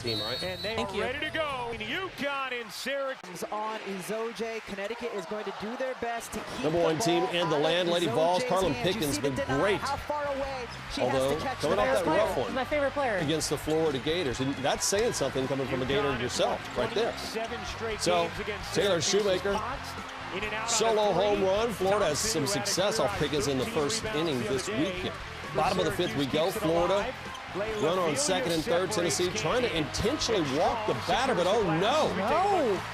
team, right? And they are ready to go. UConn in Syracuse. On Izoje, Connecticut is going to do their best to keep number one team in the land, Lady Vols. Carlin Pickens been great. How far away she Although, has to catch coming off that rough one. My favorite player. Against the Florida Gators. And that's saying something coming from a Gator yourself, right there. So, Taylor Shoemaker, solo home run. Florida has some success off Pickens in the first inning this weekend. Bottom of the fifth we go, Florida. Runner on second and third, Tennessee trying to intentionally walk the batter, but oh no.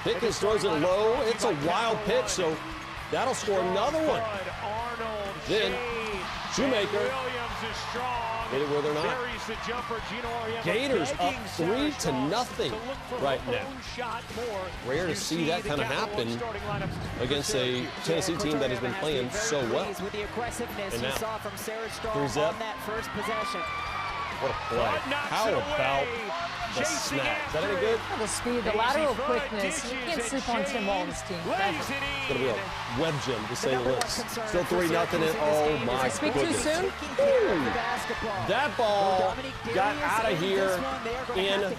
Pickens throws it low. It's a wild pitch, so that'll score another one. Then Shoemaker hit it where they're not. Gators up 3-0 right now. Rare to see that kind of happen against a Tennessee team that has been playing so well. And now, 3-0. What a play. How about the snap? Is that any good? The speed, the lateral quickness. You can't sleep on Tim Walton's team. It's going to be a web gym, to say the least. Still 3-0, and oh my speak goodness. too soon? That ball got out of here in a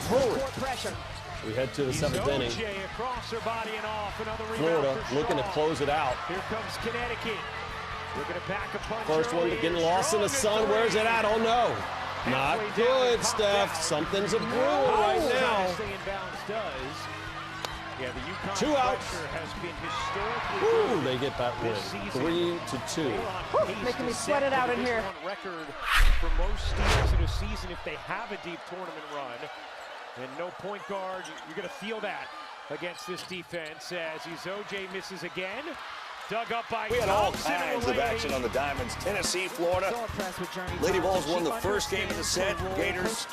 hurry. We head to the seventh inning. Florida looking to close it out. Here comes Connecticut. First one getting lost in the sun. Where's it at? Oh no. Not good, Steph. Something's a brewing right now. Two outs. Ooh, they get that win. 3-2. Making me sweat it out in here. Record for most steals in a season if they have a deep tournament run. And no point guard. You're going to feel that against this defense as Izoje misses again. Dug up by we had all kinds of action on the Diamonds. Tennessee, Florida. Lady Vols won the first game of the set. Gators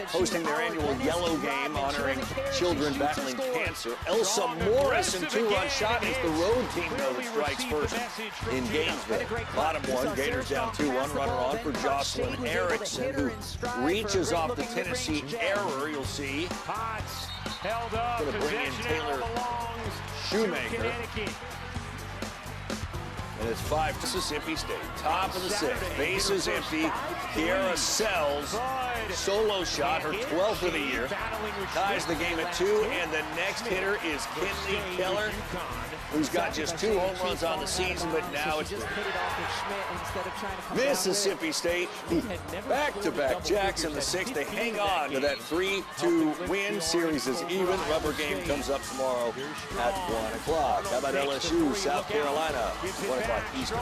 hosting their annual Yellow Game, honoring children battling cancer. Elsa Morris in two-run shot is the road team, though, that strikes first in Gainesville. Bottom one, Gators down 2-1. Runner on for Jocelyn Erickson, who reaches off the Tennessee error, you'll see. Going to bring in Taylor Shoemaker. And it's 5 Mississippi State. Top of the sixth. Bases empty. Kiara Sells. Solo shot, her 12th of the year. Ties the game at 2. And the next hitter is Kinley Keller, who's got just 2 home runs on the season, but now it's Mississippi State. Back-to-back Jacks in the sixth. They hang on to that 3-2 win. Series is even. Rubber game comes up tomorrow at 1 o'clock. How about LSU, South Carolina? 1 o'clock Eastern.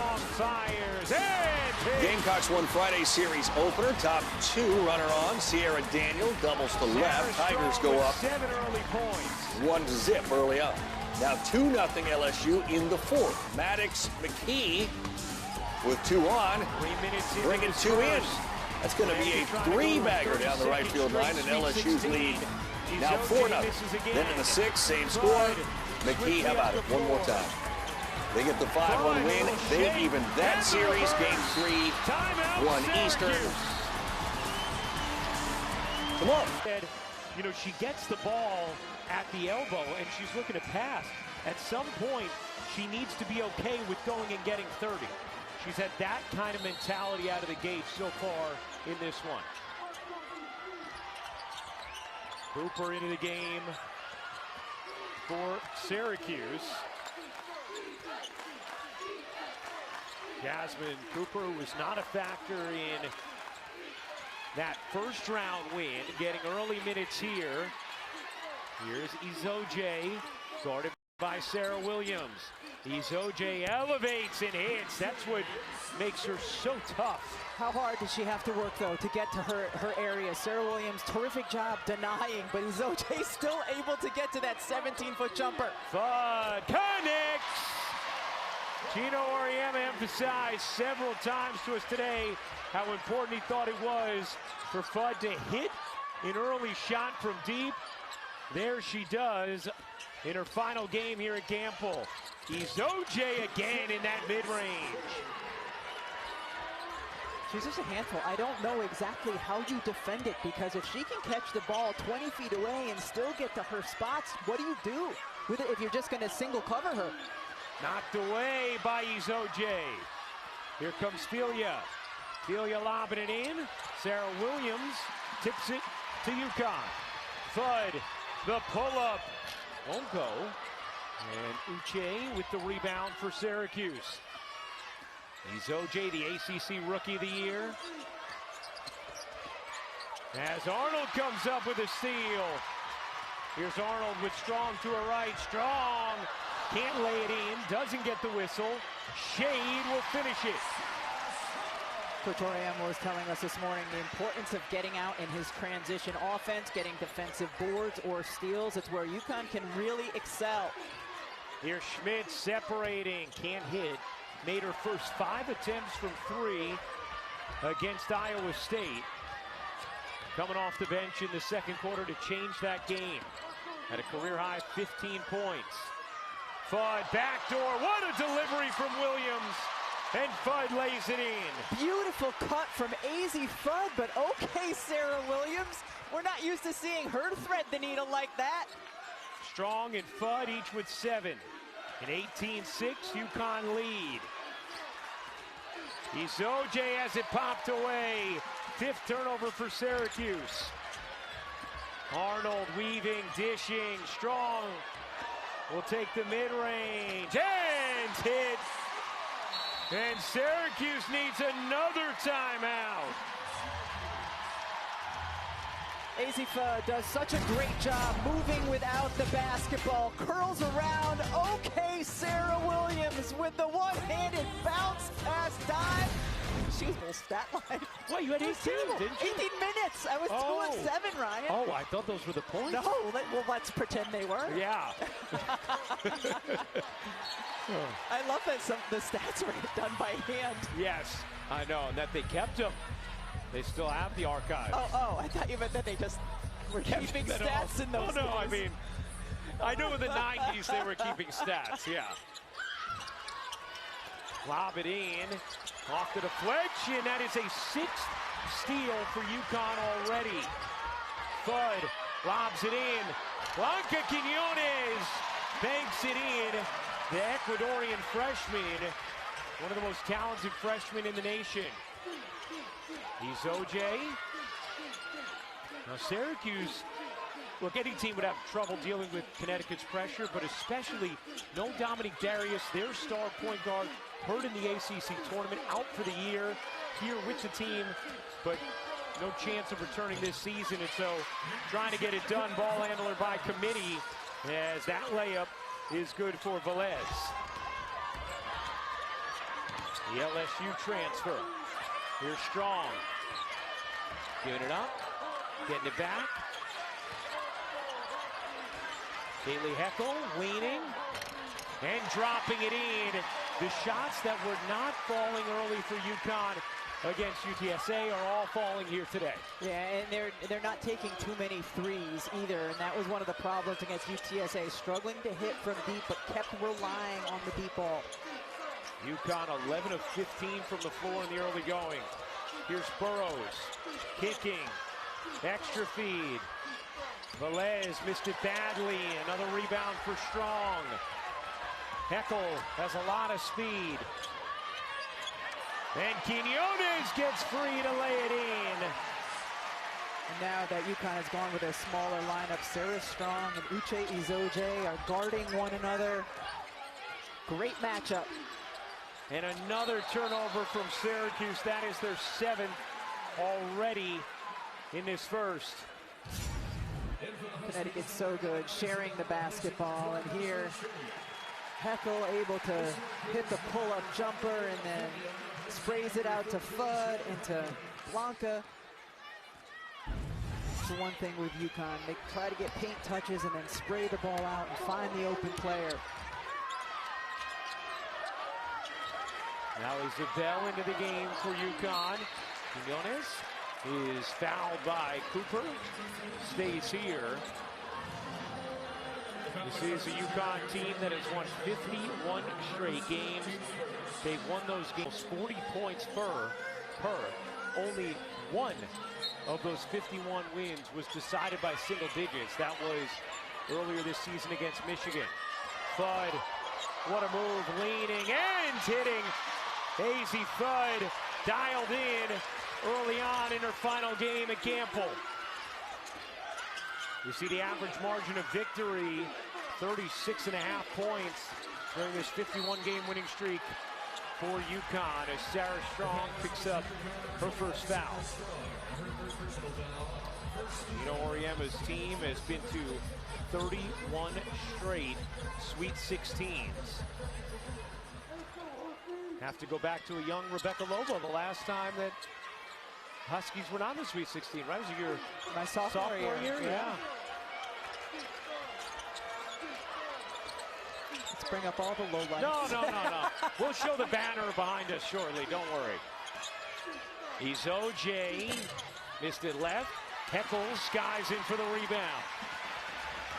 Gamecocks won Friday's series opener. Top 2, runner on. Sierra Daniel doubles to left. Tigers go up 1-0 early on. Now 2-0 LSU in the fourth. Maddox McKee with 2 on, bringing 2 in. That's going to be a 3-bagger down the right field line, and LSU's lead now 4-0. Then in the sixth, same score. McKee, how about it? One more time. They get the 5-1 win. They even that series. Game 3, 1 Eastern. Come on. You know, she gets the ball at the elbow, and she's looking to pass. At some point, she needs to be okay with going and getting 30. She's had that kind of mentality out of the gate so far in this one. Cooper into the game for Syracuse. Jasmine Cooper, who was not a factor in that first round win, getting early minutes here. Here's Izoje, guarded by Sarah Williams. Izoje elevates and hits. That's what makes her so tough. How hard does she have to work, though, to get to her area? Sarah Williams, terrific job denying, but Izoje still able to get to that 17-foot jumper. Fudd connects. Gino Auriemma emphasized several times to us today how important he thought it was for Fudd to hit an early shot from deep. There she does in her final game here at Gamble. Izoje again in that mid-range. She's just a handful. I don't know exactly how you defend it, because if she can catch the ball 20 feet away and still get to her spots, what do you do with it if you're just going to single cover her? Knocked away by Izoje. Here comes Filia. Filia lobbing it in. Sarah Williams tips it to UConn. Fudd, the pull-up. Won't go. And Uche with the rebound for Syracuse. He's OJ, the ACC Rookie of the Year. As Arnold comes up with a steal. Here's Arnold with Strong to her right. Strong can't lay it in, doesn't get the whistle. Shade will finish it. Coach Auriemma was telling us this morning the importance of getting out in his transition offense, getting defensive boards or steals. It's where UConn can really excel. Here's Schmidt separating, can't hit. Made her first 5 attempts from 3 against Iowa State. Coming off the bench in the second quarter to change that game. At a career-high 15 points. Fudd, backdoor, what a delivery from Williams. And Fudd lays it in. Beautiful cut from AZ Fudd, but okay, Sarah Williams. We're not used to seeing her thread the needle like that. Strong and Fudd each with 7. An 18-6 UConn lead. Isoje has it popped away. 5th turnover for Syracuse. Arnold weaving, dishing. Strong will take the mid-range and hit. And Syracuse needs another timeout. AZ Fudd does such a great job moving without the basketball. Curls around. Okay, Sarah Williams with the one-handed bounce pass dive. She was full stat line. What, you had 18, didn't you? 18 minutes. I was 2 of 7, Ryan. Oh, I thought those were the points. No, well, let's pretend they were. Yeah. I love that some of the stats were done by hand. Yes, I know, and that they kept them. They still have the archives. Oh, I thought you meant that they just were keeping stats in those Oh, no, days. I mean, I know in the 90s they were keeping stats, yeah. Lob it in, off the deflection. That is a 6th steal for UConn already. Fudd lobs it in. Blanca Quiñones banks it in. The Ecuadorian freshman, one of the most talented freshmen in the nation. He's OJ. Now Syracuse, look, any team would have trouble dealing with Connecticut's pressure, but especially no Dominic Darius, their star point guard, hurt in the ACC tournament, out for the year, here with the team, but no chance of returning this season, and so trying to get it done, ball handler by committee, as that layup is good for Velez. The LSU transfer. Here's Strong. Giving it up. Getting it back. Kaylee Heckel leaning. And dropping it in. The shots that were not falling early for UConn against UTSA are all falling here today. Yeah, and they're not taking too many threes either, and that was one of the problems against UTSA, struggling to hit from deep, but kept relying on the deep ball. UConn 11 of 15 from the floor in the early going. Here's Burrows, kicking, extra feed. Velez missed it badly, another rebound for Strong. Heckel has a lot of speed. And Quiñones gets free to lay it in. And now that UConn has gone with a smaller lineup, Sarah Strong and Uche Izoje are guarding one another. Great matchup. And another turnover from Syracuse. That is their 7th already in this first. Connecticut's so good, sharing the basketball. And here, Heckel able to hit the pull-up jumper and then sprays it out to Fudd and to Blanca. It's the one thing with UConn. They try to get paint touches and then spray the ball out and find the open player. Now Isabel into the game for UConn. Quiñones is fouled by Cooper. Stays here. This is a UConn team that has won 51 straight games. They've won those games 40 points per. Only one of those 51 wins was decided by single digits. That was earlier this season against Michigan. Fudd, what a move, leaning and hitting. AZ Fudd dialed in early on in her final game at Gamble. You see the average margin of victory, 36.5 points during this 51-game winning streak for UConn as Sarah Strong picks up her first foul. Oriema's team has been to 31 straight Sweet 16s. Have to go back to a young Rebecca Lobo the last time that Huskies went on the Sweet 16, right? Was it your my sophomore year? Yeah. Let's bring up all the lowlights. No. We'll show the banner behind us shortly. Don't worry. Izoje missed it left. Heckel skies in for the rebound.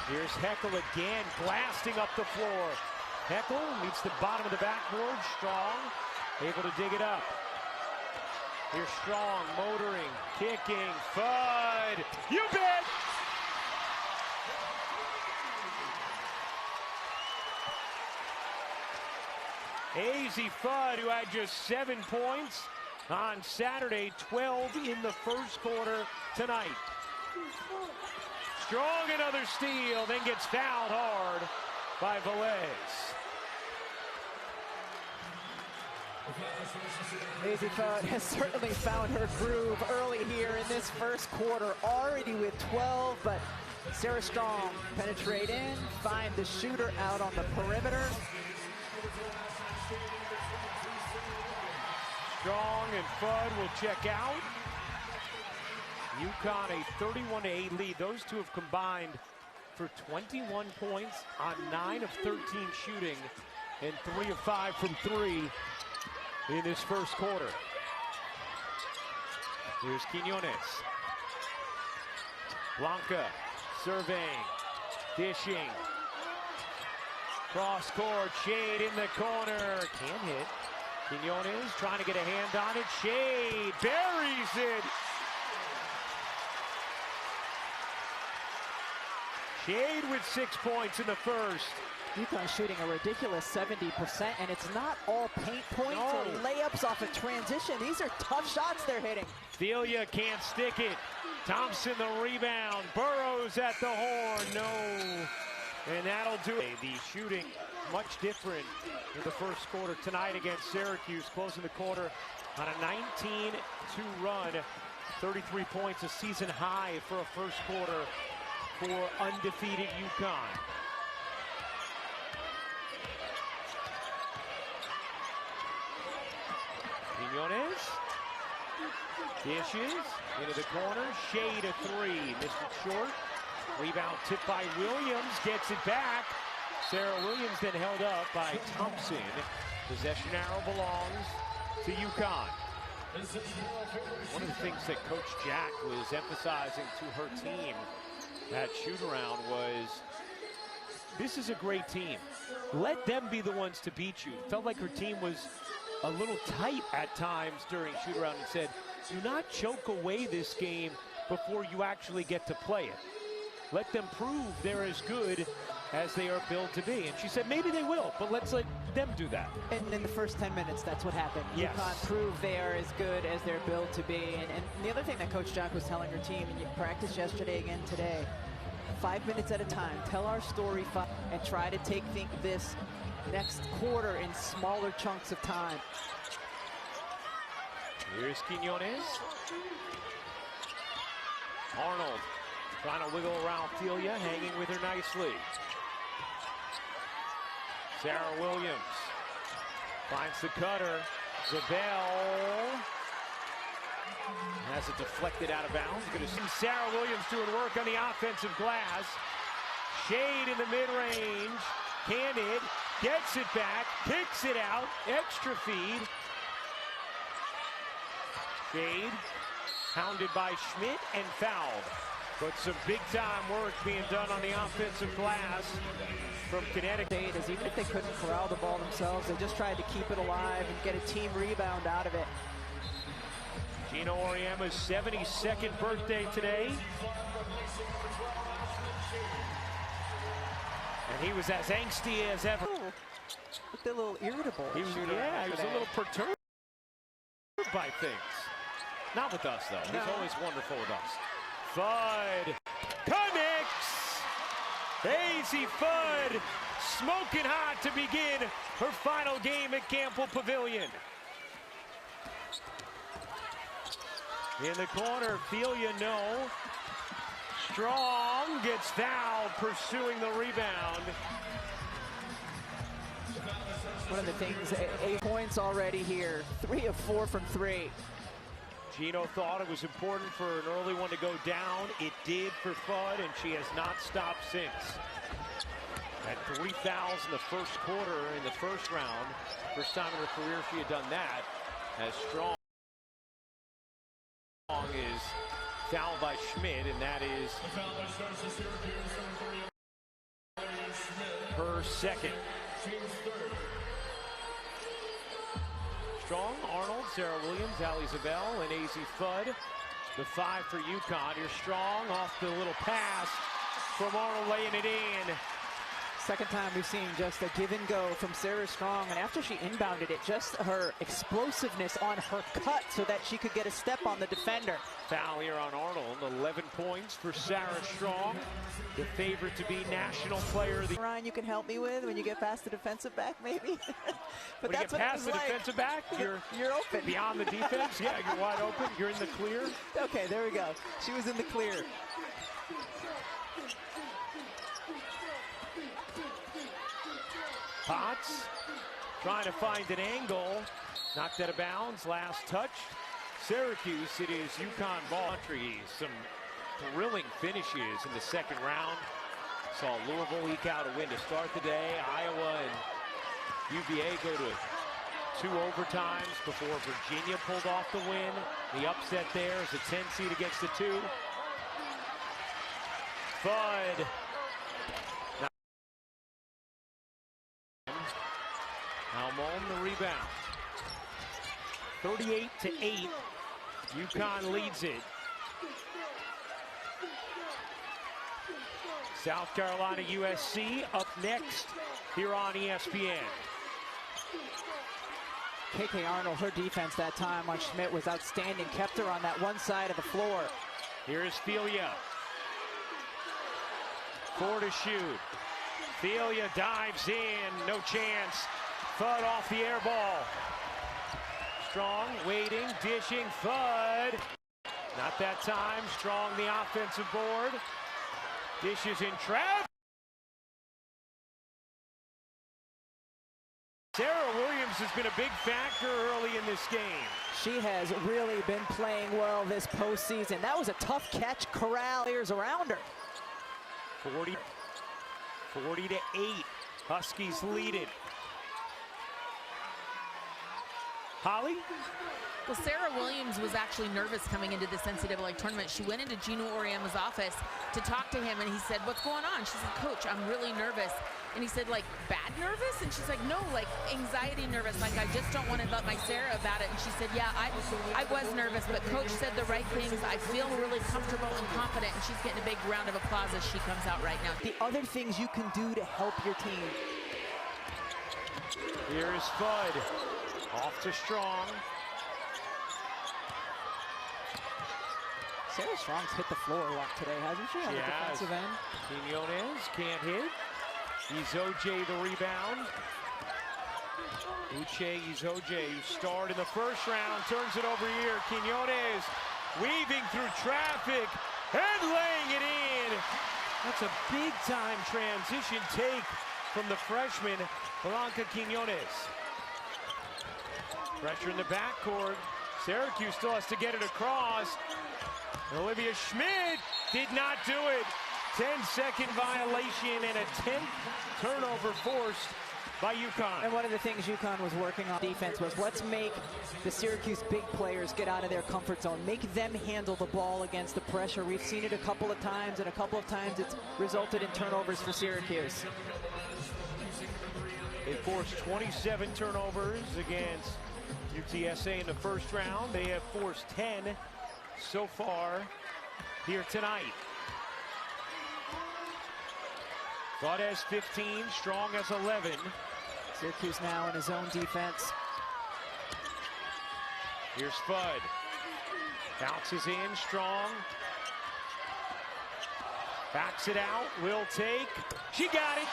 Here's Heckel again, blasting up the floor. Heckel meets the bottom of the backboard. Strong able to dig it up. Here's Strong motoring, kicking. Fudd. You bet. Azzi Fudd, who had just 7 points on Saturday, 12 in the first quarter tonight. Strong, another steal, then gets fouled hard by Velez. Azzi Fudd has certainly found her groove early here in this first quarter, already with 12, but Sarah Strong penetrate in, find the shooter out on the perimeter. Strong and Fudd will check out. UConn a 31-8 lead. Those two have combined for 21 points on 9 of 13 shooting and 3 of 5 from 3 in this first quarter. Here's Quiñones. Blanca surveying, dishing. Cross court, Shade in the corner. Can't hit. Quiñones trying to get a hand on it. Shade buries it. Shade with 6 points in the first. UConn shooting a ridiculous 70%, and it's not all paint points or layups off a transition. These are tough shots they're hitting. Thelia can't stick it. Thompson the rebound. Burrows at the horn. No. And that'll do it. The shooting much different in the first quarter tonight against Syracuse, closing the quarter on a 19-2 run. 33 points, a season high for a first quarter for undefeated UConn. Quiñones dishes into the corner. Shade a three, missed it short. Rebound tipped by Williams, gets it back. Sarah Williams then held up by Thompson. Possession arrow belongs to UConn. One of the things that Coach Jack was emphasizing to her team at shoot-around was, this is a great team. Let them be the ones to beat you. Felt like her team was a little tight at times during shoot-around and said, do not choke away this game before you actually get to play it. Let them prove they're as good as they are billed to be. And she said, maybe they will, but let's let them do that. And in the first 10 minutes, that's what happened. Yes. UConn proved they are as good as they're billed to be. And the other thing that Coach Jack was telling her team, and you practiced yesterday again today, 5 minutes at a time, tell our story and try to take this next quarter in smaller chunks of time. Here's Quiñones. Arnold trying to wiggle around Thelia, hanging with her nicely. Sarah Williams finds the cutter. Zabel has it deflected out of bounds. Going to see Sarah Williams doing work on the offensive glass. Shade in the mid-range. Candid gets it back, kicks it out. Extra feed. Shade hounded by Schmidt and fouled. But some big-time work being done on the offensive glass from Connecticut. As even if they couldn't corral the ball themselves, they just tried to keep it alive and get a team rebound out of it. Gino Auriemma's 72nd birthday today. And he was as angsty as ever. Looked a little irritable. He was, yeah, he was a little perturbed by things. Not with us, though. He's always wonderful with us. Fudd connects! Daisy Fudd smoking hot to begin her final game at Campbell Pavilion. In the corner, Felia no. Strong gets fouled, pursuing the rebound. One of the things, 8 points already here. 3 of 4 from 3. Gino thought it was important for an early one to go down. It did for Fudd, and she has not stopped since. At 3 fouls in the first quarter in the first round. First time in her career she had done that. As Strong is fouled by Schmidt, and that is her second. Strong, Arnold, Sarah Williams, Ali Zabel, and A.Z. Fudd. The 5 for UConn. Here's Strong off the little pass from Arnold, laying it in. Second time we've seen just a give and go from Sarah Strong, and after she inbounded it, just her explosiveness on her cut so that she could get a step on the defender. Foul here on Arnold. 11 points for Sarah Strong, the favorite to be National Player of the Year. Ryan, you can help me with when you get past the defensive back, maybe. But when that's you get what past the defensive back, you're open. Beyond the defense, yeah, you're wide open. You're in the clear. Okay, there we go. She was in the clear. Potts trying to find an angle. Knocked out of bounds. Last touch. Syracuse, it is UConn ball. Some thrilling finishes in the second round. Saw Louisville eke out a win to start the day. Iowa and UVA go to 2 overtimes before Virginia pulled off the win. The upset there is a 10 seed against the 2. Fudd. Almon the rebound. 38-8. UConn leads it. South Carolina USC up next here on ESPN. KK Arnold, her defense that time on Schmidt was outstanding. Kept her on that one side of the floor. Here is Felia. 4 to shoot. Felia dives in. No chance. Fudd off the air ball. Strong waiting, dishing. Fudd. Not that time. Strong the offensive board. Dishes in trap. Sarah Williams has been a big factor early in this game. She has really been playing well this postseason. That was a tough catch. Corral players around her. 40-8. Huskies lead it. Holly? Well, Sarah Williams was actually nervous coming into this NCAA tournament. She went into Gino Auriemma's office to talk to him, and he said, "What's going on?" She said, "Coach, I'm really nervous." And he said, "Like, bad nervous?" And she's like, "No, like, anxiety nervous. Like, I just don't want to let my Sarah about it." And she said, "Yeah, I was nervous, but Coach said the right things. I feel really comfortable and confident." And she's getting a big round of applause as she comes out right now. The other things you can do to help your team. Here is Fudd. Off to Strong. Sarah Strong's hit the floor a lot today, hasn't she? On the defensive end. Quinones can't hit. Izoje the rebound. Uche Izoje, who starred in the first round, turns it over here. Quinones weaving through traffic and laying it in. That's a big-time transition take from the freshman, Blanca Quinones. Pressure in the backcourt. Syracuse still has to get it across. Olivia Schmidt did not do it. 10-second violation and a 10th turnover forced by UConn. And one of the things UConn was working on defense was, let's make the Syracuse big players get out of their comfort zone. Make them handle the ball against the pressure. We've seen it a couple of times, and a couple of times it's resulted in turnovers for Syracuse. They forced 27 turnovers against UTSA in the first round. They have forced 10 so far here tonight. Fudd has 15, Strong has 11. Syracuse now in his own defense. Here's Fudd. Bounces in, Strong. Backs it out, will take. She got it.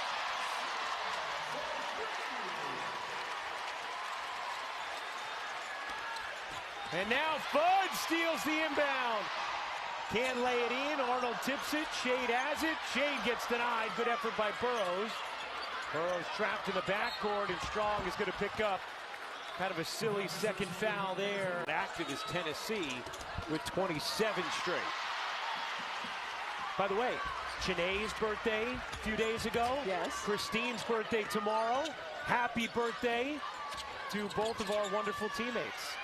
And now Fudd steals the inbound. Can't lay it in. Arnold tips it. Shade has it. Shade gets denied. Good effort by Burrows. Burrows trapped in the backcourt, and Strong is going to pick up kind of a silly second foul there. Active is Tennessee with 27 straight. By the way, Chiney's birthday a few days ago. Yes. Christine's birthday tomorrow. Happy birthday to both of our wonderful teammates.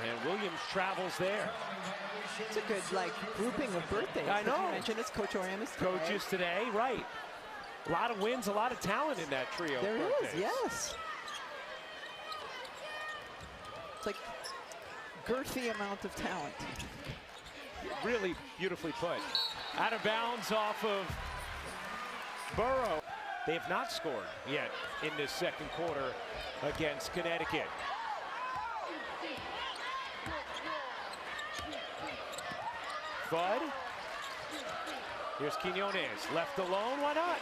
And Williams travels there. It's a good, grouping of birthdays. I know. You mentioned it's Coach Oriama's today. Coaches today, right. A lot of wins, a lot of talent in that trio. There birthdays. is, yes. It's like girthy amount of talent. Really beautifully put. Out of bounds off of Burrow. They have not scored yet in this second quarter against Connecticut. Fudd. Here's Quinones, left alone, why not?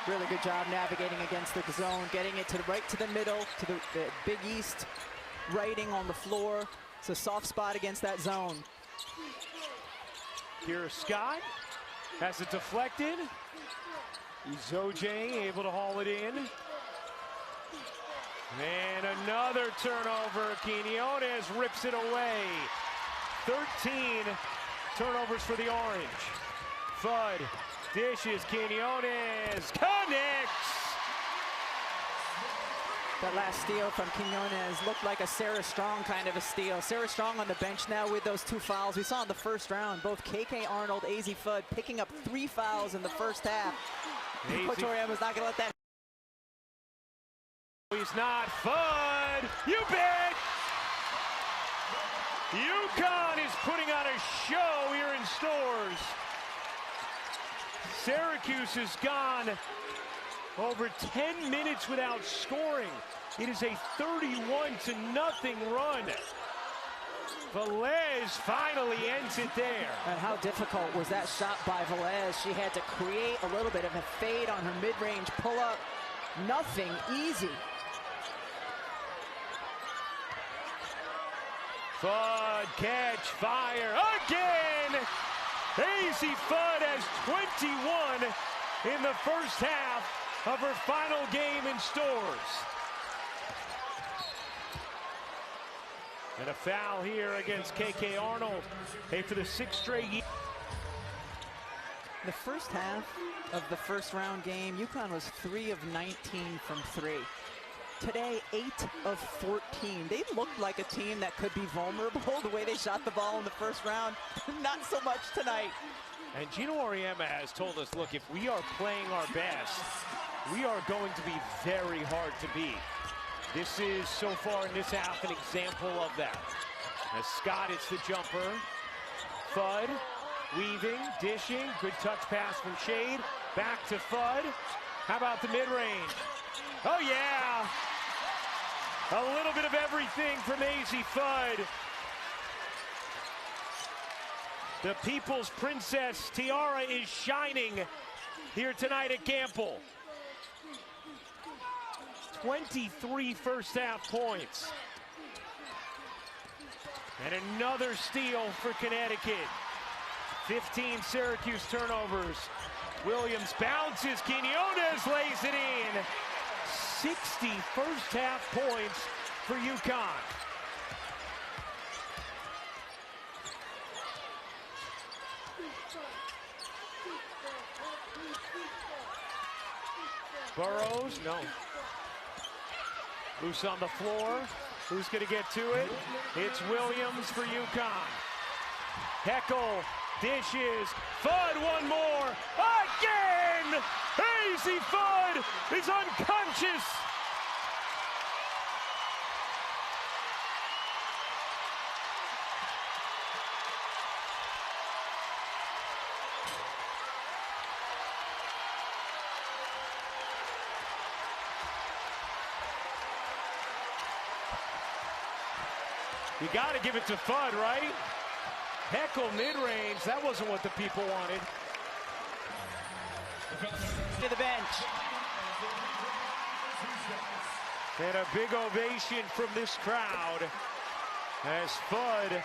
Really good job navigating against the zone, getting it right to the middle, to the Big East, writing on the floor. It's a soft spot against that zone. Here's Scott, has it deflected. Izoje able to haul it in. And another turnover, Quinones rips it away. 13 turnovers for the Orange. Fudd dishes, Quinones connects. That last steal from Quinones looked like a Sarah Strong kind of a steal. Sarah Strong on the bench now with those 2 fouls. We saw in the first round, both KK Arnold, AZ Fudd picking up 3 fouls in the first half. Coach Oriama's not going to let that. He's not. Fudd, you bet. UConn is putting on a show here in Stores. Syracuse has gone over 10 minutes without scoring. It is a 31-0 run. Velez finally ends it there. And how difficult was that shot by Velez? She had to create a little bit of a fade on her mid-range pull-up. Nothing easy. Fudd, catch, fire, again! AZ Fudd has 21 in the first half of her final game in Stores. And a foul here against KK Arnold. Hey, for the 6th straight year. The first half of the first round game, UConn was 3 of 19 from 3. Today, 8 of 14. They looked like a team that could be vulnerable the way they shot the ball in the first round. Not so much tonight. And Gino Auriemma has told us, look, if we are playing our best, we are going to be very hard to beat. This is, so far in this half, an example of that. As Scott hits the jumper. Fudd, weaving, dishing, good touch pass from Shade. Back to Fudd. How about the mid-range? Oh, yeah. A little bit of everything from AZ Fudd. The People's Princess tiara is shining here tonight at Gamble. 23 first half points. And another steal for Connecticut. 15 Syracuse turnovers. Williams bounces, Quinones lays it in. 60 first half points for UConn. Burrows, no. Loose on the floor. Who's going to get to it? It's Williams for UConn. Heckel dishes. Fudd one more. Again! AZ Fudd is unconscious. You got to give it to Fudd, right? Heckle mid-range. That wasn't what the people wanted. To the bench. And a big ovation from this crowd as Fudd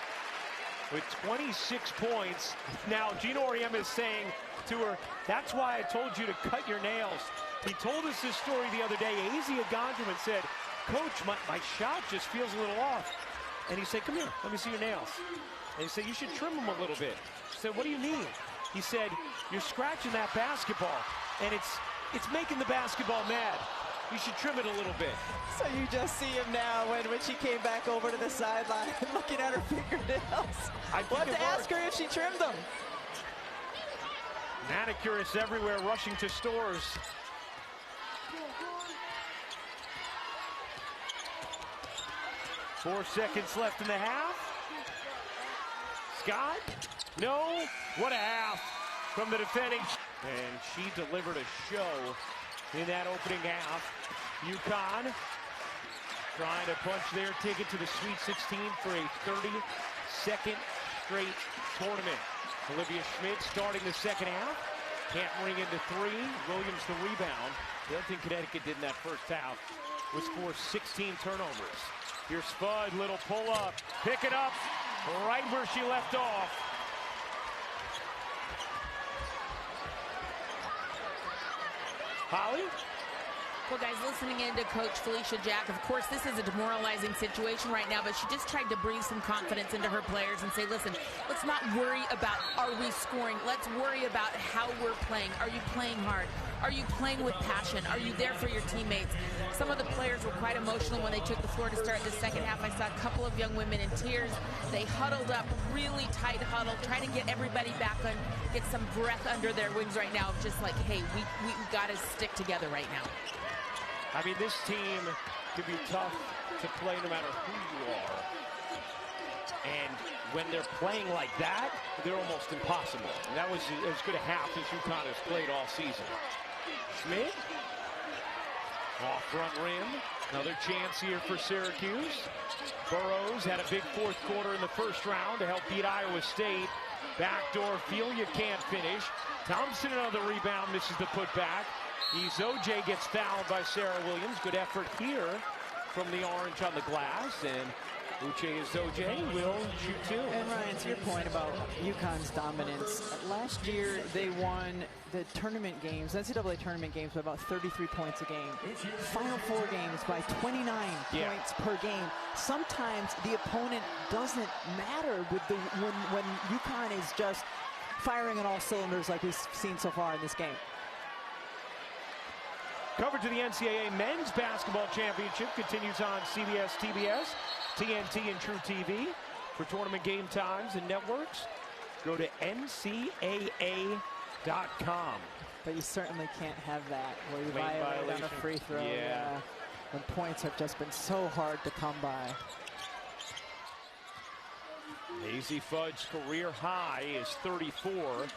with 26 points. Now, Gino Auriemma is saying to her, that's why I told you to cut your nails. He told us this story the other day. Azia Gondraman said, Coach, my shot just feels a little off. And he said, come here, let me see your nails. And he said, you should trim them a little bit. She said, what do you mean? He said, you're scratching that basketball, and it's making the basketball mad. You should trim it a little bit. So you just see him now when she came back over to the sideline looking at her fingernails. We'll have to ask her if she trimmed them. Manicurists everywhere rushing to stores. Four seconds left in the half. Scott? No. What a half from the defending. And she delivered a show in that opening half. UConn trying to punch their ticket to the Sweet 16 for a 32nd straight tournament. Olivia Schmidt starting the second half. Can't ring into three. Williams the rebound. The other thing Connecticut did in that first half was force 16 turnovers. Here's Fudd, little pull up. Pick it up right where she left off. Holly? Well, guys, listening in to Coach Felicia Jack, of course, this is a demoralizing situation right now, but she just tried to breathe some confidence into her players and say, listen, let's not worry about are we scoring. Let's worry about how we're playing. Are you playing hard? Are you playing with passion? Are you there for your teammates? Some of the players were quite emotional when they took the floor to start the second half. I saw a couple of young women in tears. They huddled up, really tight huddle, trying to get everybody back on, get some breath under their wings right now of just like, hey, we got to stick together right now. I mean, this team can be tough to play no matter who you are. And when they're playing like that, they're almost impossible. And that was as good a half as UConn has played all season. Schmidt, off front rim. Another chance here for Syracuse. Burroughs had a big fourth quarter in the first round to help beat Iowa State. Backdoor Filia can't finish. Thompson another rebound, misses the putback. Izoj gets fouled by Sarah Williams. Good effort here from the orange on the glass, and Uche Izoj will shoot two. And Ryan, to your point about UConn's dominance, last year they won the tournament games, NCAA tournament games, by about 33 points a game. Final four games by 29 points per game. Sometimes the opponent doesn't matter with when UConn is just firing on all cylinders like we've seen so far in this game. Coverage of the NCAA Men's Basketball Championship continues on CBS, TBS, TNT, and True TV. For tournament game times and networks, go to NCAA.com. But you certainly can't have that where you violate on a free throw. Yeah. When points have just been so hard to come by. Maisie Fudd's career high is 34.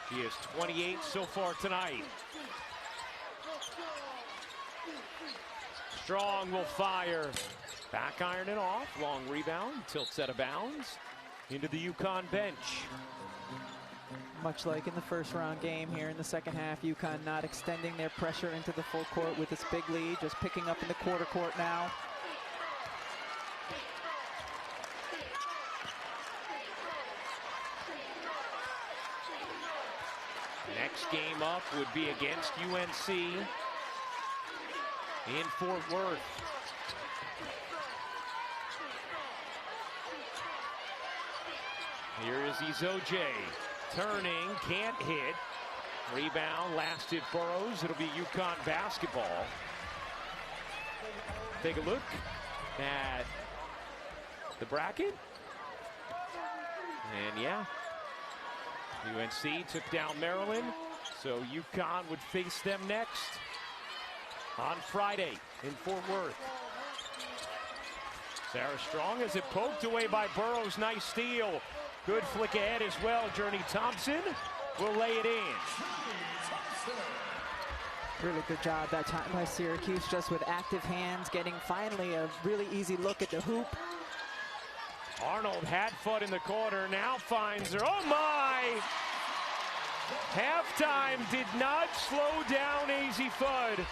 She has 28 so far tonight. Strong will fire. Back iron it off. Long rebound. Tilts out of bounds. Into the UConn bench. Much like in the first round game here in the second half, UConn not extending their pressure into the full court with this big lead. Just picking up in the quarter court now. Next game up would be against UNC in Fort Worth. Here is Izoj. Turning, can't hit. Rebound, lasted Burroughs. It'll be UConn basketball. Take a look at the bracket. And yeah, UNC took down Maryland, so UConn would face them next on Friday in Fort Worth. Sarah Strong has it poked away by Burroughs. Nice steal. Good flick ahead as well. Journey Thompson will lay it in. Really good job that time by Syracuse, just with active hands, getting finally a really easy look at the hoop. Arnold had Fudd in the corner, now finds her. Oh my! Halftime did not slow down AZ Fudd.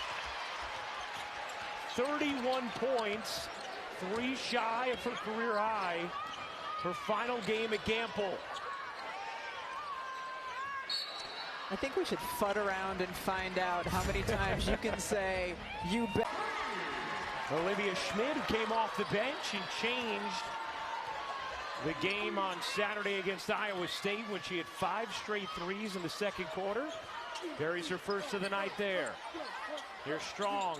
31 points, 3 shy of her career high. Her final game at Gamble. I think we should Fudd around and find out how many times you can say, you bet. Olivia Schmidt came off the bench and changed the game on Saturday against Iowa State when she had 5 straight threes in the second quarter. Buries her first of the night there. Here's Strong.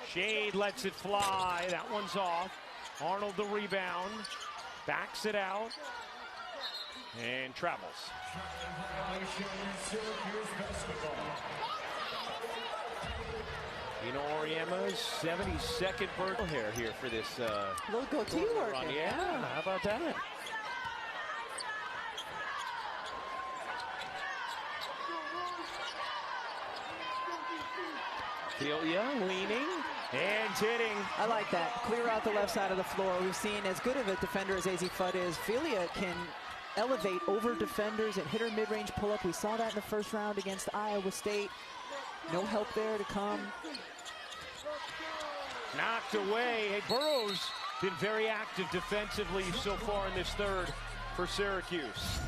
Shade lets it fly. That one's off. Arnold the rebound. Backs it out. And travels. Oriema's 72nd birthday here for this little goatee work. Yeah, how about that? Filia leaning and hitting. I like that. Clear out the left side of the floor. We've seen as good of a defender as AZ Fudd is. Filia can elevate over defenders and hit her mid-range pull-up. We saw that in the first round against Iowa State. No help there to come. Knocked away. Hey, Burroughs been very active defensively so far in this third for Syracuse.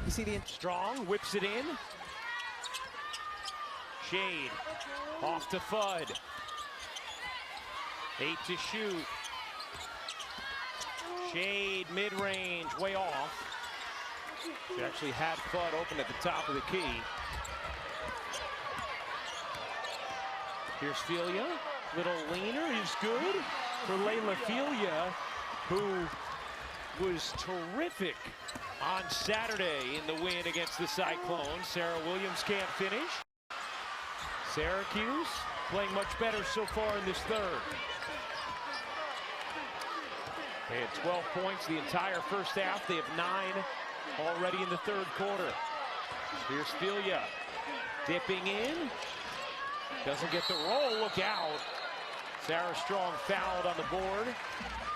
You see the Strong whips it in. Shade off to Fudd. 8 to shoot. Shade mid-range, way off. She actually had Fudd open at the top of the key. Here's Filia. Little leaner is good for Layla Filia, who was terrific on Saturday in the win against the Cyclones. Sarah Williams can't finish. Syracuse playing much better so far in this third. They had 12 points the entire first half. They have 9 already in the third quarter. Here's Filia dipping in. Doesn't get the roll. Look out. Sarah Strong fouled on the board.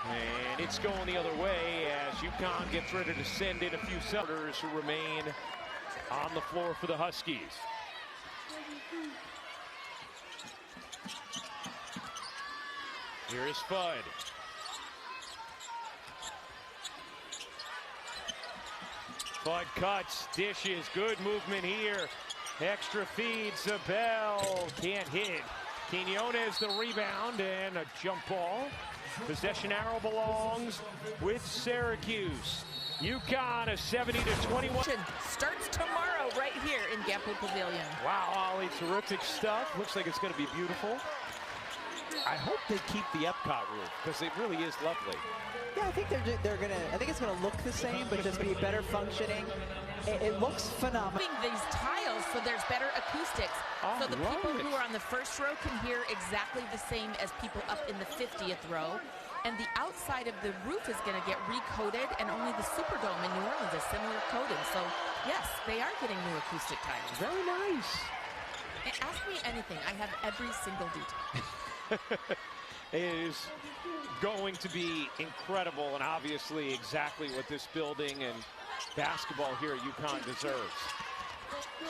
And it's going the other way as UConn gets ready to send in a few starters who remain on the floor for the Huskies. Here is Fudd. Fudd cuts, dishes, good movement here. Extra feed, Zabel can't hit. Quinones the rebound and a jump ball. Possession arrow belongs with Syracuse. UConn a 70-21. Starts tomorrow right here in Gamble Pavilion. Wow, Ollie, terrific stuff. Looks like it's going to be beautiful. I hope they keep the Epcot roof because it really is lovely. Yeah, I think they're gonna. I think it's gonna look the same, but just be better functioning. It looks phenomenal. These tiles so there's better acoustics, so the people who are on the first row can hear exactly the same as people up in the 50th row. And the outside of the roof is going to get recoated, and only the Superdome in New Orleans is similar coating. So yes, they are getting new acoustic tiles. Very nice. Ask me anything. I have every single detail. It is going to be incredible, and obviously exactly what this building and basketball here at UConn deserves.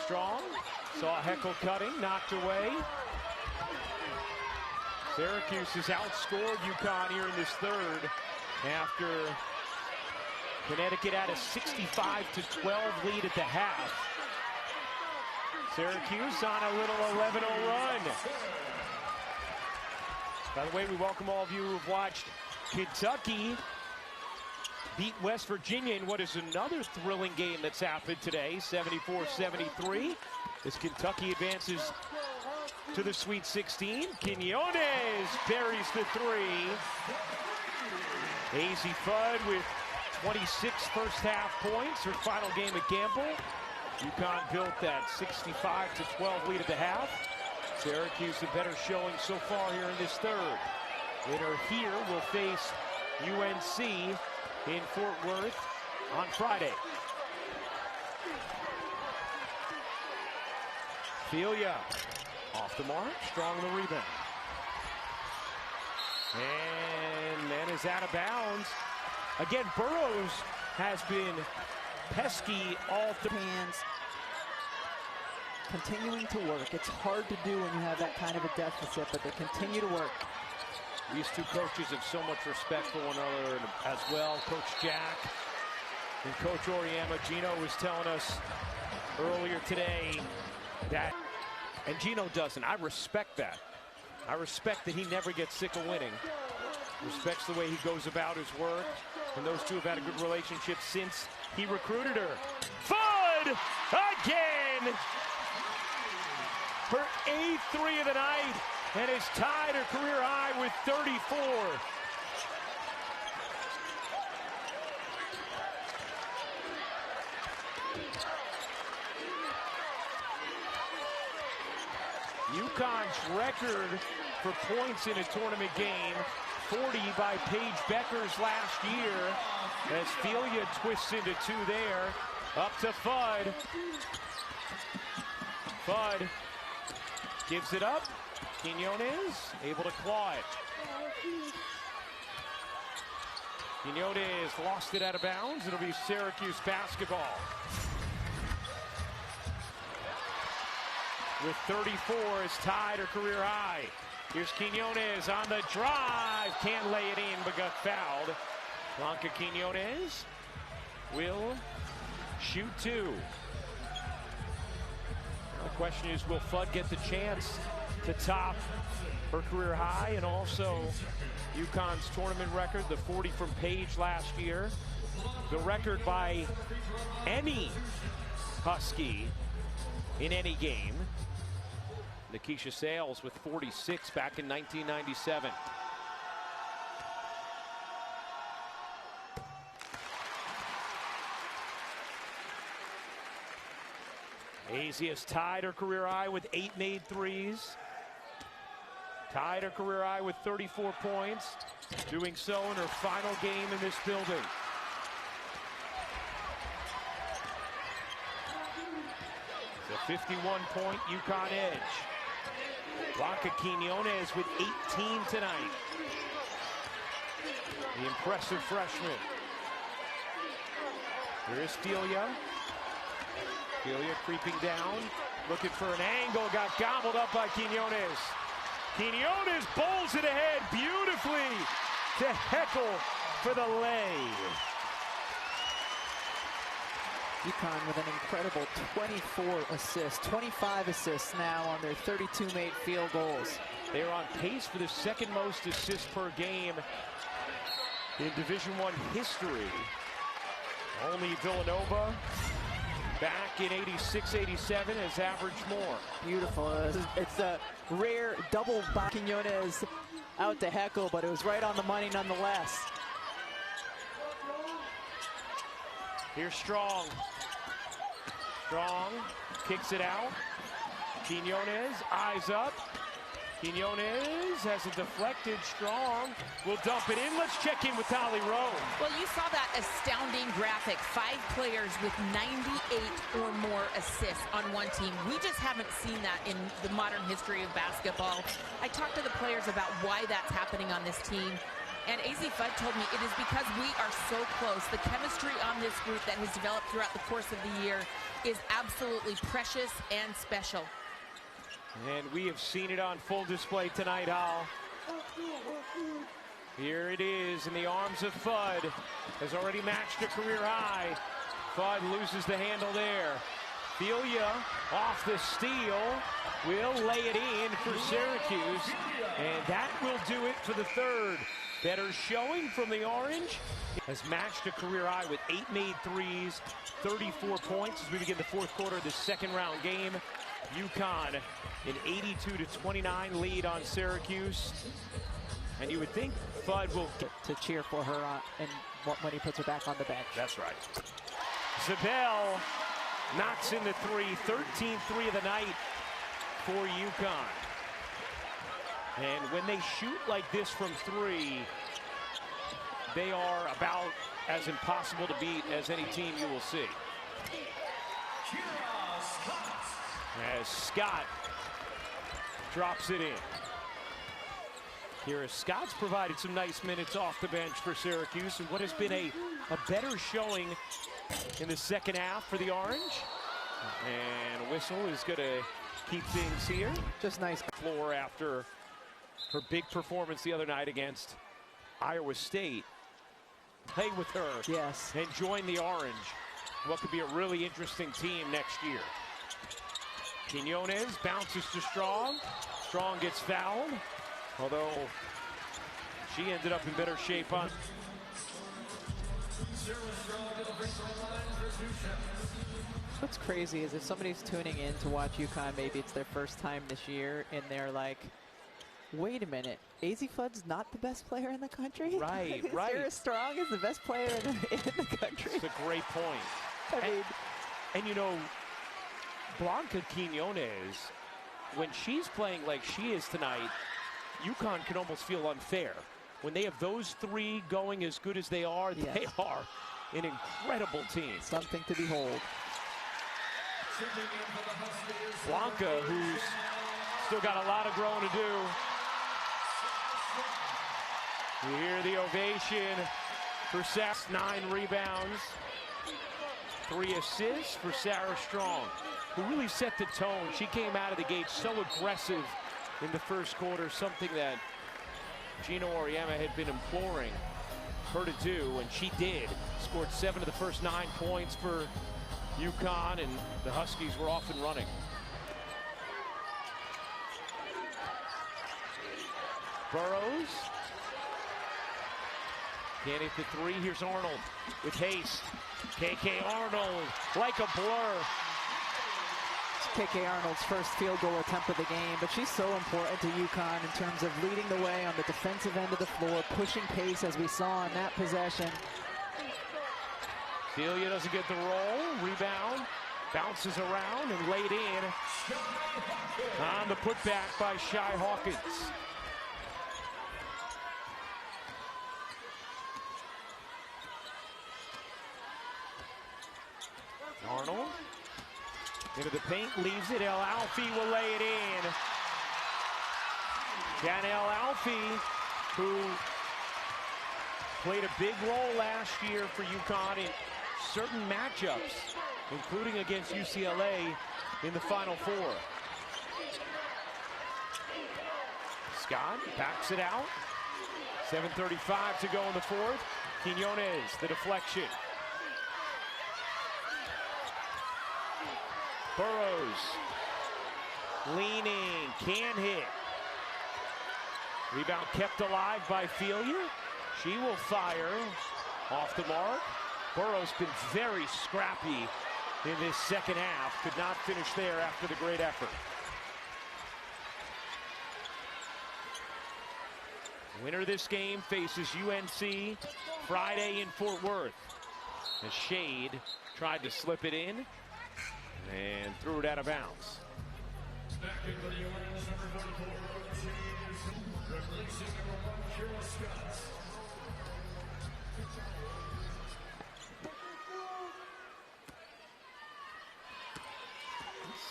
Strong saw Heckle cutting, knocked away. Syracuse has outscored UConn here in this third after Connecticut had a 65-12 lead at the half. Syracuse on a little 11-0 run. By the way, we welcome all of you who have watched Kentucky beat West Virginia in what is another thrilling game that's happened today, 74-73. As Kentucky advances to the Sweet 16. Quinones buries the three. AZ Fudd with 26 first half points. Her final game at Gamble. UConn built that 65-12 lead at the half. Syracuse a better showing so far here in this third. Later here will face UNC in Fort Worth on Friday. Filia off the mark, Strong the rebound. And managed is out of bounds. Again, Burrows has been pesky all three hands. Continuing to work. It's hard to do when you have that kind of a deficit, but they continue to work. These two coaches have so much respect for one another as well. Coach Jack and Coach Auriemma. Gino was telling us earlier today that, and Gino doesn't. I respect that. I respect that he never gets sick of winning. Respects the way he goes about his work. And those two have had a good relationship since he recruited her. Fudd again! Her 8th three of the night, and has tied her career high with 34. UConn's record for points in a tournament game, 40 by Paige Beckers last year, as Felia twists into two there. Up to Fudd. Fudd gives it up. Quinones able to claw it. Quinones lost it out of bounds. It'll be Syracuse basketball. With 34, has tied her career high. Here's Quinones on the drive. Can't lay it in, but got fouled. Blanca Quinones will shoot two. The question is, will Fudd get the chance to top her career high and also UConn's tournament record, the 40 from Paige last year, the record by any Husky in any game. Nikisha Sales with 46 back in 1997. Azzi has tied her career high with 8 made threes. Tied her career high with 34 points. Doing so in her final game in this building. The 51-point UConn edge. Blanca Quinones with 18 tonight. The impressive freshman. Here is Felia. Felia creeping down, looking for an angle, got gobbled up by Quinones. Quinones bowls it ahead beautifully to Heckle for the lay. UConn with an incredible 24 assists, 25 assists now on their 32 made field goals. They're on pace for the second most assists per game in Division I history. Only Villanova back in 86-87 has averaged more. Beautiful. It's a rare double by Quinones out to Heckle, but it was right on the money nonetheless. Here's Strong. Strong kicks it out. Quinones, eyes up. Quinones has it deflected. Strong will dump it in. Let's check in with Tali Rowe. Well, you saw that astounding graphic. 5 players with 98 or more assists on one team. We just haven't seen that in the modern history of basketball. I talked to the players about why that's happening on this team. And Azzi Fudd told me it is because we are so close. The chemistry on this group that has developed throughout the course of the year is absolutely precious and special. And we have seen it on full display tonight, Al. Here it is in the arms of Fudd. Has already matched a career high. Fudd loses the handle there. Felia off the steal. Will lay it in for Syracuse. And that will do it for the third. Better showing from the Orange. Has matched a career high with 8 made threes, 34 points as we begin the fourth quarter of the second round game. UConn an 82-29 lead on Syracuse. And you would think Fudd will get to cheer for her and when he puts her back on the bench. That's right. Zabel knocks in the three, 13th three of the night for UConn. And when they shoot like this from three, they are about as impossible to beat as any team you will see. As Scott drops it in. Kira Scott's provided some nice minutes off the bench for Syracuse, and what has been a better showing in the second half for the Orange. And a whistle is going to keep things here. Just nice. Floor after her big performance the other night against Iowa State. Play with her. Yes. And join the Orange. What could be a really interesting team next year. Quinones bounces to Strong. Strong gets fouled. Although she ended up in better shape on. What's crazy is if somebody's tuning in to watch UConn, maybe it's their first time this year, and they're like, wait a minute, Fudd's not the best player in the country? Right, right. Sarah Strong is the best player in the country. It's a great point. And you know, Blanca Quinones, when she's playing like she is tonight, UConn can almost feel unfair. When they have those three going as good as they are, yes, they are an incredible team. Something to behold. Blanca, who's still got a lot of growing to do. You hear the ovation for Sass. 9 rebounds, 3 assists for Sarah Strong, who really set the tone. She came out of the gate so aggressive in the first quarter, something that Gino Auriemma had been imploring her to do, and she did. Scored 7 of the first 9 points for UConn, and the Huskies were off and running. Burrows can't hit the 3. Here's Arnold with haste. KK Arnold like a blur. KK Arnold's first field goal attempt of the game, but she's so important to UConn in terms of leading the way on the defensive end of the floor, pushing pace as we saw in that possession. Celia doesn't get the roll. Rebound, bounces around and laid in on the putback by Shy Hawkins. Arnold into the paint, leaves it. El Alfie will lay it in. Can El Alfie, who played a big role last year for UConn in certain matchups, including against UCLA in the Final Four. Scott backs it out. 7:35 to go in the fourth. Quinones, the deflection. Burrows, leaning, can hit. Rebound kept alive by Felia. She will fire off the mark. Burrows been very scrappy in this second half. Could not finish there after the great effort. Winner of this game faces UNC Friday in Fort Worth. As Shade tried to slip it in and threw it out of bounds.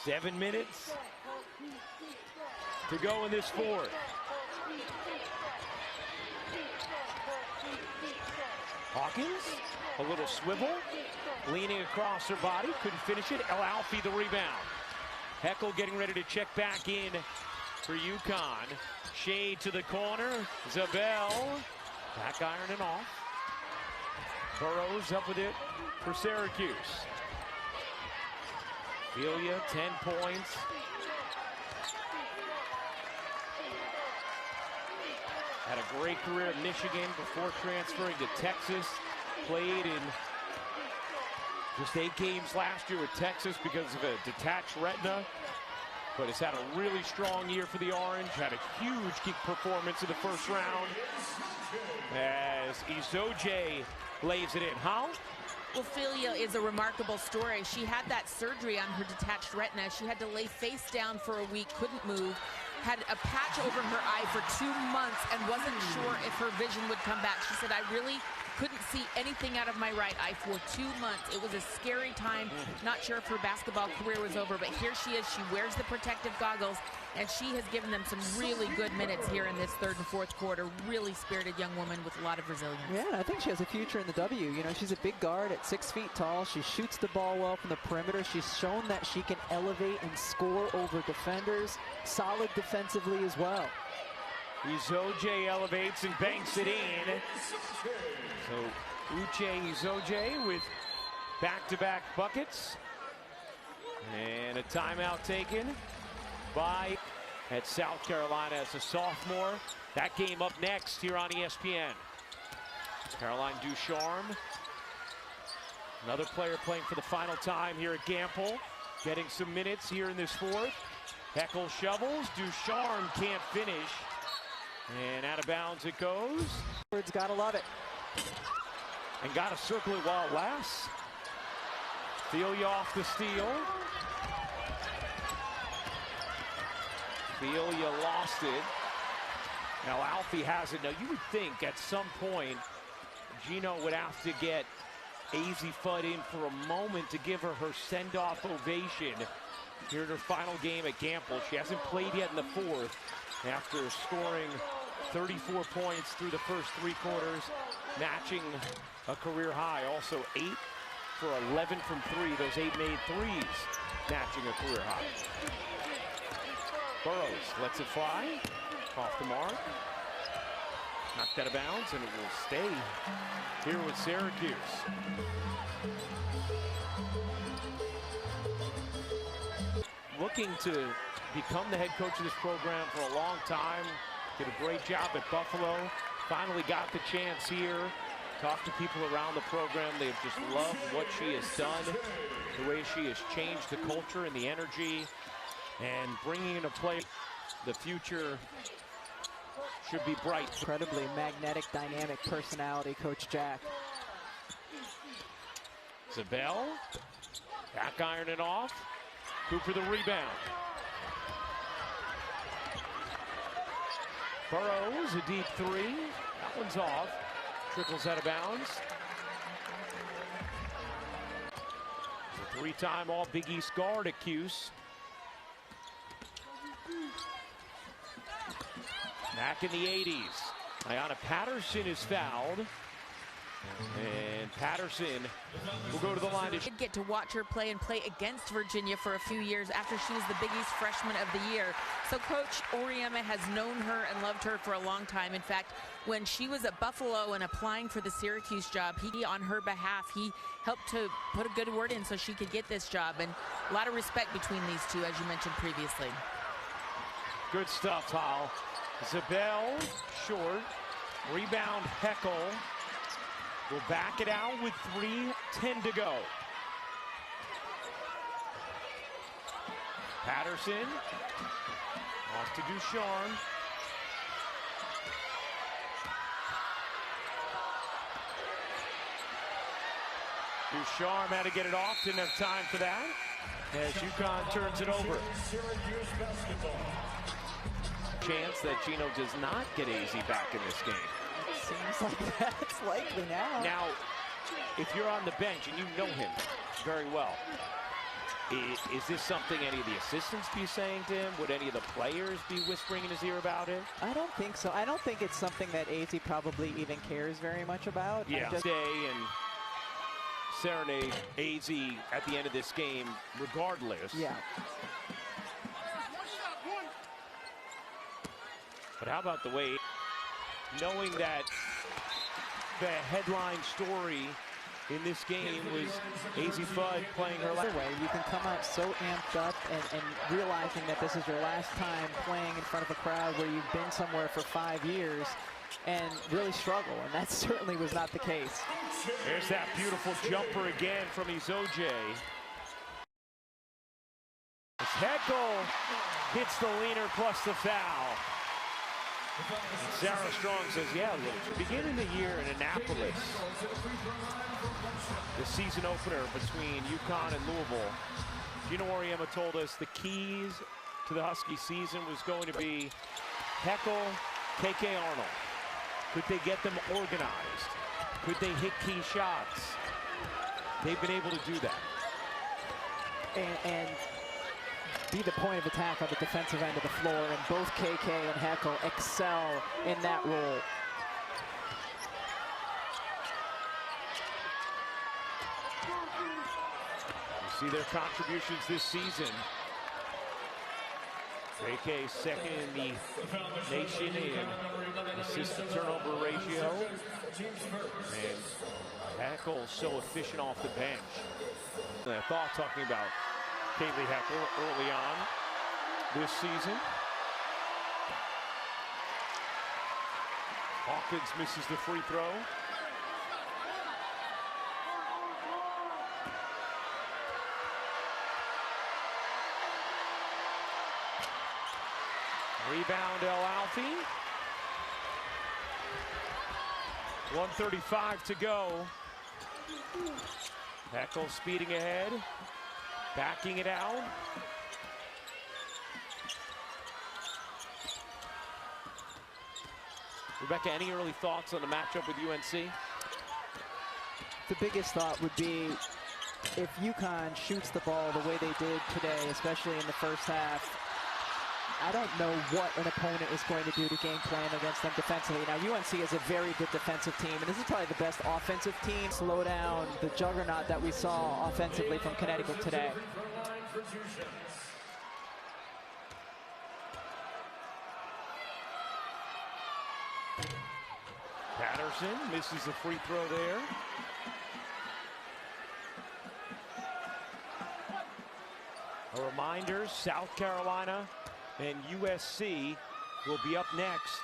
Seven minutes to go in this fourth. Hawkins, a little swivel, leaning across her body, couldn't finish it. El Alfie the rebound. Heckel getting ready to check back in for UConn. Shade to the corner. Zabel, back ironing off. Burrows up with it for Syracuse. Felia, 10 points. Had a great career at Michigan before transferring to Texas. Played in just 8 games last year with Texas because of a detached retina. But has had a really strong year for the Orange. Had a huge kick performance in the first round. As Izoje lays it in. How? Well, Felia is a remarkable story. She had that surgery on her detached retina. She had to lay face down for a week, couldn't move. Had a patch over her eye for 2 months and wasn't sure if her vision would come back. She said, I really couldn't see anything out of my right eye for 2 months. It was a scary time. Not sure if her basketball career was over, but here she is. She wears the protective goggles, and she has given them some really good minutes here in this third and fourth quarter. Really spirited young woman with a lot of resilience. Yeah, I think she has a future in the W. You know, she's a big guard at 6 feet tall. She shoots the ball well from the perimeter. She's shown that she can elevate and score over defenders. Solid defensively as well. Izoje elevates and banks it in. So Uche Izoje with back-to-back buckets. And a timeout taken by at South Carolina as a sophomore. That game up next here on ESPN. Caroline Ducharme, another player playing for the final time here at Gamble, getting some minutes here in this fourth. Heckle shovels, Ducharme can't finish. And out of bounds it goes. Fudd's gotta love it. And gotta circle it while it lasts. Thelia off the steal. Thelia lost it. Now Alfie has it. Now you would think at some point Gino would have to get AZ Fudd in for a moment to give her send-off ovation here in her final game at Gamble. She hasn't played yet in the fourth after scoring 34 points through the first 3 quarters, matching a career high. Also 8 for 11 from 3. Those 8 made threes, matching a career high. Burrows lets it fly, off the mark. Knocked out of bounds, and it will stay here with Syracuse. Looking to become the head coach of this program for a long time. Did a great job at Buffalo. Finally got the chance here. Talked to people around the program. They've just loved what she has done. The way she has changed the culture and the energy. And bringing in a play, the future should be bright. Incredibly magnetic, dynamic personality, Coach Jack. Zabel, back iron it off. Cooper the rebound. Burrows, a deep 3. That one's off. Trickles out of bounds. A 3-time All Big East guard at Cuse. Back in the 80s. Ayanna Patterson is fouled. And Patterson will go to the line. I did get to watch her play and play against Virginia for a few years after she was the Big East Freshman of the Year. So Coach Auriemma has known her and loved her for a long time. In fact, when she was at Buffalo and applying for the Syracuse job, on her behalf, he helped to put a good word in so she could get this job. And a lot of respect between these two, as you mentioned previously. Good stuff, Hal. Zabel, short. Rebound, Heckle. Will back it out with 3:10 to go. Patterson. Off to Ducharme. Ducharme had to get it off. Didn't have time for that. As UConn turns it over. Chance that Gino does not get AZ back in this game. Seems like that's likely now. Now, if you're on the bench and you know him very well, is this something any of the assistants be saying to him? Would any of the players be whispering in his ear about it? I don't think so. I don't think it's something that AZ probably even cares very much about. Yeah, stay and serenade AZ at the end of this game regardless. Yeah. But how about the way, knowing that the headline story in this game was AZ Fudd playing her last way. You can come out so amped up and realizing that this is your last time playing in front of a crowd where you've been somewhere for 5 years and really struggle, and that certainly was not the case. There's that beautiful jumper again from Izoje. As Heckle hits the leaner plus the foul. And Sarah Strong says, yeah, look, beginning the year in Annapolis, the season opener between UConn and Louisville, Gino Auriemma told us the keys to the Husky season was going to be Heckle, KK Arnold. Could they get them organized? Could they hit key shots? They've been able to do that. And be the point of attack on the defensive end of the floor, and both KK and Heckle excel in that role. You see their contributions this season. KK second in the nation in assist to turnover ratio. And Heckle so efficient off the bench. And I thought talking about Kaylee Heckle early on this season. Hawkins misses the free throw. Rebound El Alfie. 1:35 to go. Heckle speeding ahead, backing it out. Rebecca, any early thoughts on the matchup with UNC? The biggest thought would be if UConn shoots the ball the way they did today, especially in the first half, I don't know what an opponent is going to do to game plan against them defensively. Now, UNC is a very good defensive team, and this is probably the best offensive team. Slow down the juggernaut that we saw offensively from Connecticut today. Patterson misses the free throw there. A reminder, South Carolina and USC will be up next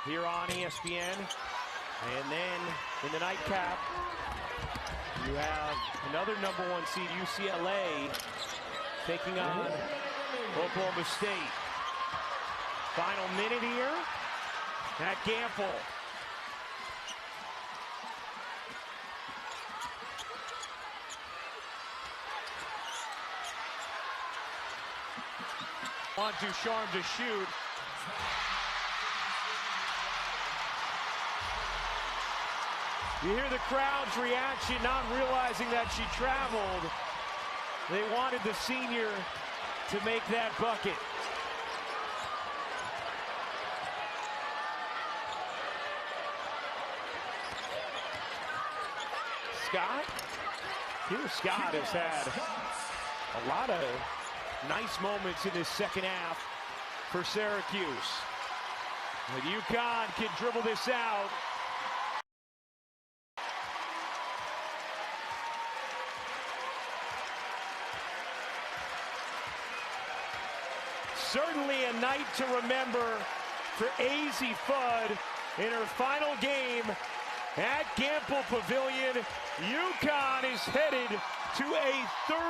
here on ESPN. And then in the nightcap, you have another #1 seed, UCLA, taking on Oklahoma State. Final minute here at Gamble. Want Ducharme to shoot. You hear the crowd's reaction, not realizing that she traveled. They wanted the senior to make that bucket. Scott? Here Scott has had a lot of nice moments in this second half for Syracuse. But UConn can dribble this out. Certainly a night to remember for Azzi Fudd in her final game at Gamble Pavilion. UConn is headed to a 30